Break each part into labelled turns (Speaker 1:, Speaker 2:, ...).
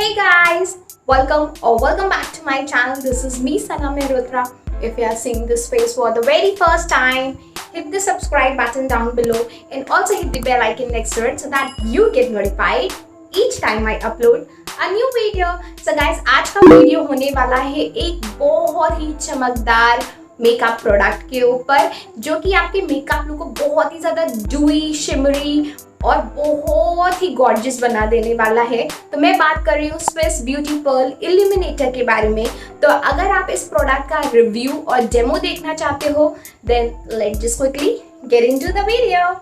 Speaker 1: Hey guys, welcome back to my channel. This is me Sana Mehrotra. If you are seeing this face for the very first time, hit the subscribe button down below and also hit the bell icon next to it so that you get notified each time I upload a new video. So guys, आज का video होने वाला है एक बहुत ही चमकदार makeup product के ऊपर जो कि आपके मेकअप लुक को बहुत ही ज़्यादा ड्यूई, शिमरी और बहुत ही गॉर्जियस बना देने वाला है। तो मैं बात कर रही हूँ स्विस ब्यूटी पर्ल इल्यूमिनेटर के बारे में। तो अगर आप इस प्रोडक्ट का रिव्यू और डेमो देखना चाहते हो then let's just quickly get into the video.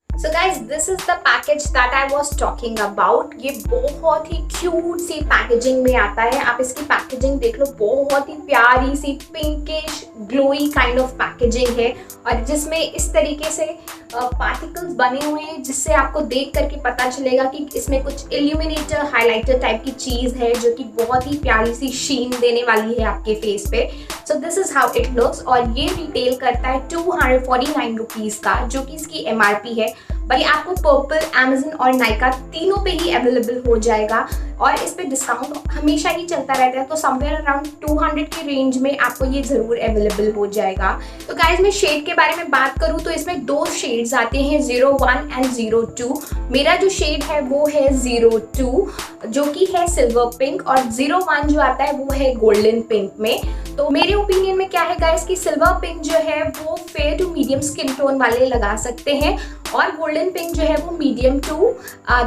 Speaker 1: So guys, this is the package that I was talking about. ये बहुत ही क्यूट सी पैकेजिंग में आता है। आप इसकी पैकेजिंग देख लो, बहुत ही प्यारी सी pinkish glowy kind of packaging है और जिसमें इस तरीके से पार्टिकल्स बने हुए हैं जिससे आपको देख करके पता चलेगा कि इसमें कुछ इल्यूमिनेटर हाइलाइटर टाइप की चीज़ है जो कि बहुत ही प्यारी सी शीन देने वाली है आपके फेस पे। So this is how it looks और ये रिटेल करता है 249 रुपीज़ का जो कि इसकी MRP है। भाई आपको पर्पल, अमेज़न और नाइका तीनों पे ही अवेलेबल हो जाएगा और इस पे डिस्काउंट हमेशा ही चलता रहता है। तो समवेयर अराउंड 200 के रेंज में आपको ये ज़रूर अवेलेबल हो जाएगा। तो गाइज मैं शेड के बारे में बात करूँ तो इसमें दो शेड्स आते हैं 01 एंड 02। मेरा जो शेड है वो है 02 जो कि है सिल्वर पिंक और 01 जो आता है वो है गोल्डन पिंक में। तो मेरे ओपिनियन में क्या है गाइस कि सिल्वर पिंक जो है वो fair to medium skin tone वाले लगा सकते हैं और गोल्डन पिंक जो है वो medium to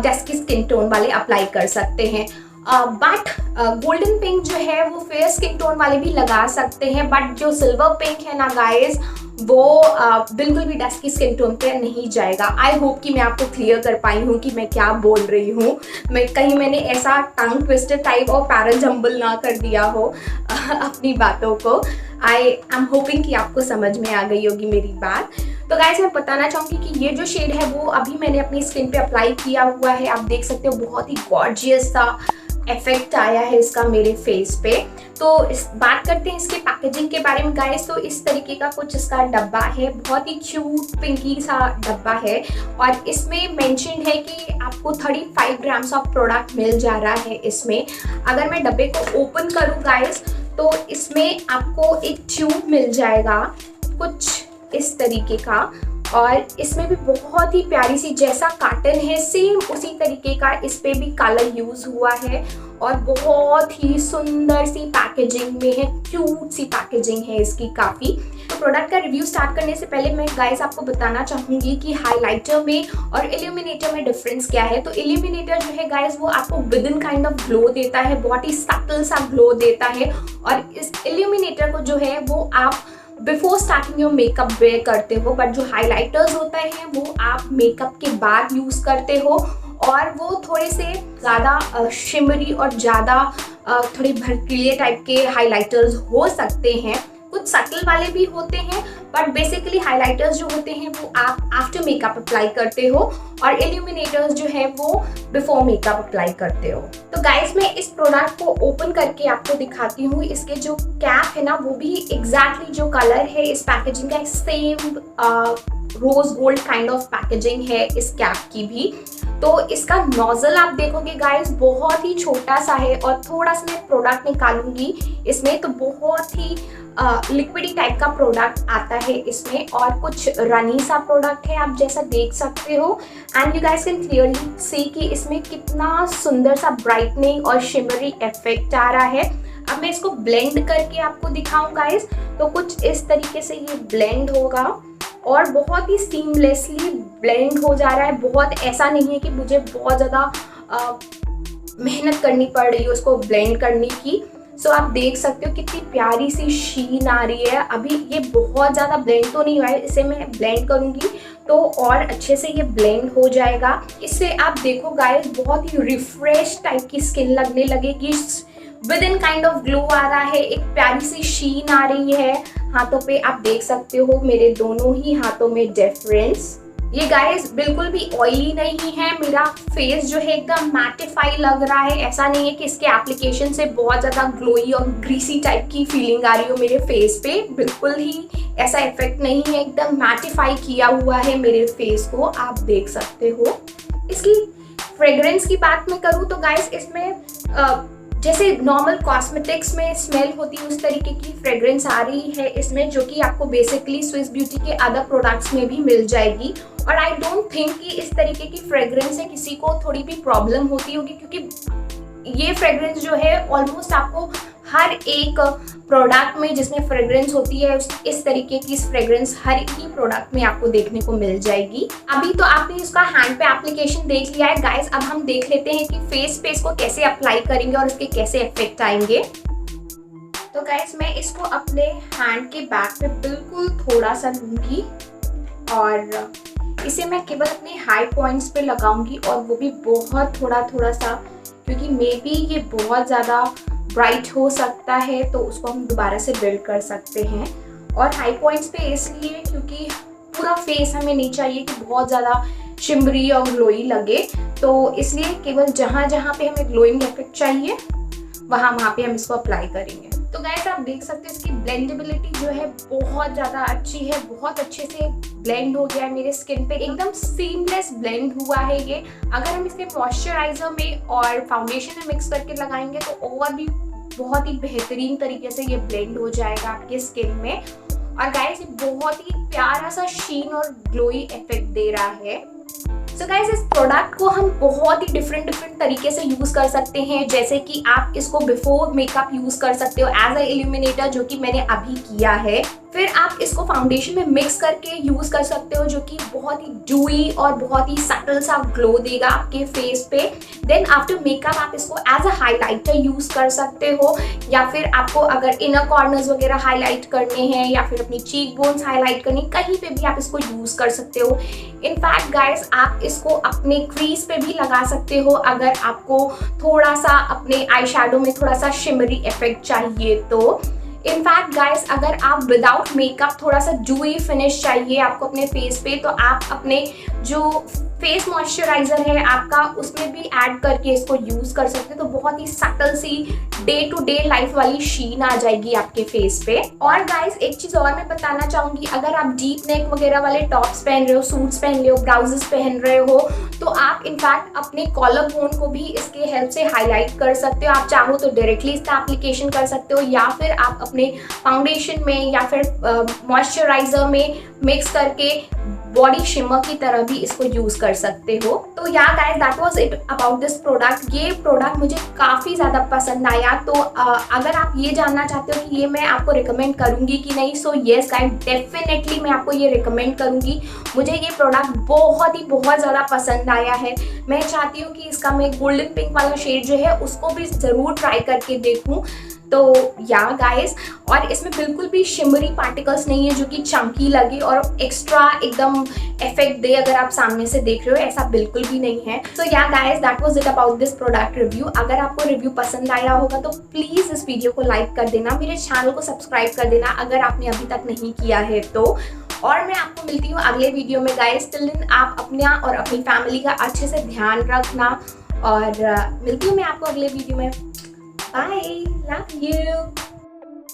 Speaker 1: dusky skin tone वाले अप्लाई कर सकते हैं। बट गोल्डन पिंक जो है वो फेयर स्किन टोन वाले भी लगा सकते हैं, बट जो सिल्वर पिंक है ना गाइस वो बिल्कुल भी डस्की स्किन टोन पे नहीं जाएगा। आई होप कि मैं आपको क्लियर कर पाई हूँ कि मैं क्या बोल रही हूँ। मैंने ऐसा टंग ट्विस्टर टाइप और पैरल जंबल ना कर दिया हो अपनी बातों को। आई एम होपिंग कि आपको समझ में आ गई होगी मेरी बात। तो गाइस मैं बताना चाहूँगी कि ये जो शेड है वो अभी मैंने अपनी स्किन पे अप्लाई किया हुआ है। आप देख सकते हो बहुत ही गॉर्जियस सा इफेक्ट आया है इसका मेरे फेस पे। तो बात करते हैं इसके पैकेजिंग के बारे में गाइस। तो इस तरीके का कुछ इसका डब्बा है, बहुत ही क्यूट पिंकी सा डब्बा है और इसमें मेंशन है कि आपको 35 ग्राम्स ऑफ प्रोडक्ट मिल जा रहा है इसमें। अगर मैं डब्बे को ओपन करूँ गाइस तो इसमें आपको एक ट्यूब मिल जाएगा कुछ इस तरीके का और इसमें भी बहुत ही प्यारी सी जैसा कॉटन है सेम उसी तरीके का इस पे भी कलर यूज हुआ है और बहुत ही सुंदर सी पैकेजिंग में है, क्यूट सी पैकेजिंग है इसकी काफ़ी। तो प्रोडक्ट का रिव्यू स्टार्ट करने से पहले मैं गाइस आपको बताना चाहूँगी कि हाइलाइटर में और इल्यूमिनेटर में डिफरेंस क्या है। तो इल्यूमिनेटर जो है गाइस वो आपको with in kind of glow देता है, बहुत ही सटल सा ग्लो देता है और इस इल्यूमिनेटर को जो है वो आप before starting your makeup wear करते हो, बट जो हाइलाइटर्स होता है वो आप मेकअप के बाद यूज़ करते हो और वो थोड़े से ज़्यादा शिमरी और ज़्यादा थोड़े भड़कीले टाइप के हाइलाइटर्स हो सकते हैं। कुछ सटल वाले भी होते हैं बट बेसिकली हाइलाइटर्स जो होते हैं वो आप आफ्टर मेकअप अप्लाई करते हो और इल्यूमिनेटर्स जो है वो बिफोर मेकअप अप्लाई करते हो। तो गाइस मैं इस प्रोडक्ट को ओपन करके आपको दिखाती हूँ। इसके जो कैप है ना वो भी एग्जैक्टली जो कलर है इस पैकेजिंग का same rose gold kind of packaging है इस कैप की भी। तो इसका नोजल आप देखोगे गाइस बहुत ही छोटा सा है और थोड़ा सा मैं प्रोडक्ट निकालूंगी इसमें तो बहुत ही लिक्विडी टाइप का प्रोडक्ट आता है इसमें और कुछ रनी सा प्रोडक्ट है आप जैसा देख सकते हो and you guys can clearly see कि इसमें कितना सुंदर सा ब्राइटनिंग और शिमरी इफेक्ट आ रहा है। अब मैं इसको ब्लेंड करके आपको दिखाऊं गाइस तो कुछ इस तरीके से ये ब्लेंड होगा और बहुत ही सीमलेसली ब्लेंड हो जा रहा है। बहुत ऐसा नहीं है कि मुझे बहुत ज़्यादा मेहनत करनी पड़ रही है उसको ब्लेंड करने की। सो आप देख सकते हो कितनी प्यारी सी शीन आ रही है। अभी ये बहुत ज़्यादा ब्लेंड तो नहीं हुआ है, इसे मैं ब्लेंड करूँगी तो और अच्छे से ये ब्लेंड हो जाएगा। इससे आप देखो गाइस बहुत ही रिफ्रेश टाइप की स्किन लगने लगेगी, with in kind of glow आ रहा है, एक प्यारी सी शीन आ रही है। हाथों पे आप देख सकते हो मेरे दोनों ही हाथों में डिफरेंस ये गाइस बिल्कुल भी ऑयली नहीं है, मेरा फेस जो है एकदम मैटिफाई लग रहा है। ऐसा नहीं है कि इसके एप्लीकेशन से बहुत ज़्यादा ग्लोई और ग्रीसी टाइप की फीलिंग आ रही हो मेरे फेस पे, बिल्कुल ही ऐसा इफेक्ट नहीं है। एकदम मैटिफाई किया हुआ है मेरे फेस को, आप देख सकते हो। इसकी फ्रेग्रेंस की बात मैं करूँ तो गाइस इसमें जैसे नॉर्मल कॉस्मेटिक्स में स्मेल होती है उस तरीके की फ्रेग्रेंस आ रही है इसमें, जो कि आपको बेसिकली स्विस ब्यूटी के अदर प्रोडक्ट्स में भी मिल जाएगी। और आई डोंट थिंक कि इस तरीके की फ्रेग्रेंस से किसी को थोड़ी भी प्रॉब्लम होती होगी, क्योंकि ये फ्रेग्रेंस जो है ऑलमोस्ट आपको हर एक प्रोडक्ट में जिसमें फ्रेग्रेंस होती है इस तरीके की फ्रेग्रेंस हर ही प्रोडक्ट में आपको देखने को मिल जाएगी। अभी तो आपने इसका हैंड पे एप्लीकेशन देख लिया है गाइस, अब हम देख लेते हैं कि फेस पे इसको कैसे अप्लाई करेंगे और इसके कैसे इफेक्ट आएंगे। तो गाइस मैं इसको अपने हैंड के बैक पे बिल्कुल थोड़ा सा लूंगी और इसे मैं केवल अपने हाई पॉइंट्स पे लगाऊंगी, और वो भी बहुत थोड़ा सा, क्योंकि मे बी ये बहुत ज़्यादा ब्राइट हो सकता है, तो उसको हम दोबारा से बिल्ड कर सकते हैं। और हाई पॉइंट्स पे इसलिए क्योंकि पूरा फेस हमें नहीं चाहिए कि बहुत ज़्यादा शिमरी और ग्लोई लगे, तो इसलिए केवल जहाँ जहाँ पे हमें ग्लोइंग इफेक्ट चाहिए वहाँ पे हम इसको अप्लाई करेंगे। तो गाइस आप देख सकते हो इसकी ब्लेंडेबिलिटी जो है बहुत ज़्यादा अच्छी है, बहुत अच्छे से ब्लेंड हो गया है मेरे स्किन पे, एकदम सीमलेस ब्लेंड हुआ है ये। अगर हम इसे मॉइस्चराइजर में और फाउंडेशन में मिक्स करके लगाएंगे तो और भी बहुत ही बेहतरीन तरीके से ये ब्लेंड हो जाएगा आपके स्किन में। और गाइस ये बहुत ही प्यारा सा शीन और ग्लोई इफेक्ट दे रहा है। सो गाइस इस प्रोडक्ट को हम बहुत ही डिफरेंट तरीके से यूज़ कर सकते हैं, जैसे कि आप इसको बिफोर मेकअप यूज़ कर सकते हो एज अ इल्यूमिनेटर, जो कि मैंने अभी किया है। फिर आप इसको फाउंडेशन में मिक्स करके यूज़ कर सकते हो, जो कि बहुत ही ड्यूई और बहुत ही सटल सा ग्लो देगा आपके फेस पे। देन आफ्टर मेकअप आप इसको एज अ हाइलाइटर यूज़ कर सकते हो, या फिर आपको अगर इनर कॉर्नर्स वगैरह हाईलाइट करने हैं या फिर अपनी चीक बोन्स हाईलाइट करनी, कहीं पे भी आप इसको यूज़ कर सकते हो। इनफैक्ट गाइस आप इसको अपने क्रीज पे भी लगा सकते हो, अगर आपको थोड़ा सा अपने आई शैडो में थोड़ा सा शिमरी इफेक्ट चाहिए तो। इनफैक्ट गाइस अगर आप विदाउट मेकअप थोड़ा सा ड्यूई फिनिश चाहिए आपको अपने फेस पे, तो आप अपने जो फेस मॉइस्चराइजर है आपका उसमें भी ऐड करके इसको यूज़ कर सकते हो, तो बहुत ही सटल सी डे टू डे लाइफ वाली शीन आ जाएगी आपके फेस पे। और गाइस एक चीज़ और मैं बताना चाहूँगी, अगर आप डीप नेक वगैरह वाले टॉप्स पहन रहे हो, सूट्स पहन रहे हो, ब्लाउजेस पहन रहे हो, तो आप इनफैक्ट अपने कॉलर बोन को भी इसके हेल्प से हाईलाइट कर सकते हो। आप चाहो तो डायरेक्टली इसका एप्लीकेशन कर सकते हो, या फिर आप अपने फाउंडेशन में या फिर मॉइस्चराइजर में मिक्स करके बॉडी शिमर की तरह भी इसको यूज कर सकते हो। तो या guys that was it about this product. ये प्रोडक्ट मुझे काफ़ी ज़्यादा पसंद आया, तो अगर आप ये जानना चाहते हो कि ये मैं आपको रिकमेंड करूँगी कि नहीं, सो येस गाइस डेफिनेटली मैं आपको ये रिकमेंड करूँगी। मुझे ये प्रोडक्ट बहुत ज़्यादा पसंद आया है। मैं चाहती हूँ कि इसका मैं गोल्डन पिंक वाला शेड जो है उसको भी ज़रूर ट्राई करके देखूँ। तो या गाइस, और इसमें बिल्कुल भी शिमरी पार्टिकल्स नहीं है जो कि चंकी लगे और एक्स्ट्रा एकदम इफेक्ट दे अगर आप सामने से देख रहे हो, ऐसा बिल्कुल भी नहीं है। तो या guys that was it about this product review. अगर आपको रिव्यू पसंद आया होगा तो प्लीज़ इस वीडियो को लाइक कर देना, मेरे चैनल को सब्सक्राइब कर देना अगर आपने अभी तक नहीं किया है तो। और मैं आपको मिलती हूँ अगले वीडियो में गाइस। टिल देन आप अपना और अपनी फैमिली का अच्छे से ध्यान रखना, और मिलती हूँ मैं आपको अगले वीडियो में। Bye. Love you.